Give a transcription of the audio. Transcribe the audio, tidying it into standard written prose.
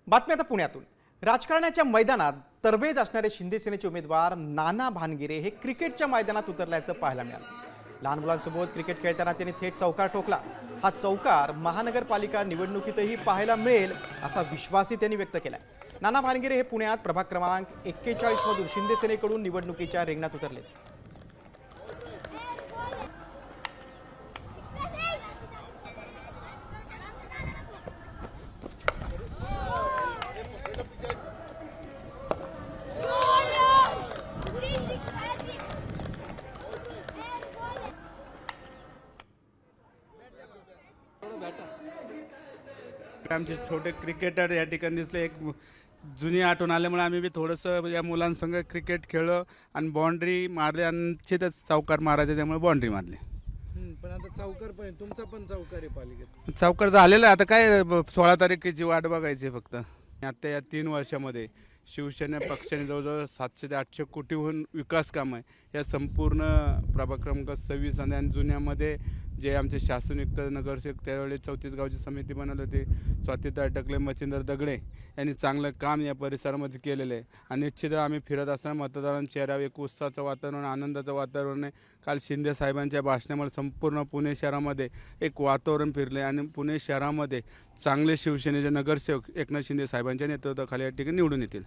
बातमी आता पुण्यातून। राजकारणाच्या मैदानात तरबेज असणारे शिंदे सेनेचे उमेदवार नाना भानगिरे हे क्रिकेटच्या मैदानात उतरल्याचं पाहायला मिळालं। लहान मुलांसोबत क्रिकेट खेळताना त्यांनी थेट चौकार ठोकला। हा चौकार महानगरपालिका निवडणुकीतही पाहायला मिळेल असा विश्वासही त्यांनी व्यक्त केलाय। नाना भानगिरे हे पुण्यात प्रभाग क्रमांक 41 मधून शिंदे सेनेकडून निवडणुकीच्या रिंगणात उतरले। आमचे छोटे क्रिकेटर या ठिकाणी दिसले। एक जुनी आठवण आल्यामुळे आम्ही बी थोडंसं या मुलांसंग क्रिकेट खेळलो आणि बाउंड्री मारली आणि निश्चितच चौकार मारायचे त्यामुळे बाउंड्री मारली। पण आता चौकार पण तुमचा पण चौकार आहे पालिकेत। चौकार झालेला आता काय 16 तारखेची वाट बघायची फक्त। आता या 3 वर्षामध्ये शिवसेना पक्षाने जवळजवळ 700 ते 800 कोटीहून विकास काम आहे या संपूर्ण प्रभाग क्रमांक 26 आणि जुन्यामध्ये जे आमचे शासनयुक्त नगरसेवक त्यावेळी 34 गावची समिती बनवली होती। स्वातीताई अटकले, मच्छिंद्र दगडे यांनी चांगलं काम या परिसरामध्ये केलेलं आहे आणि निश्चितच आम्ही फिरत असताना मतदारांच्या चेहऱ्यावर एक उत्साहाचं वातावरण, आनंदाचं वातावरण आहे। काल शिंदे साहेबांच्या भाषणामुळे संपूर्ण पुणे शहरामध्ये एक वातावरण फिरले आणि पुणे शहरामध्ये चांगले शिवसेनेचे नगरसेवक एकनाथ शिंदे साहेबांच्या नेतृत्वाखाली या ठिकाणी निवडून येतील।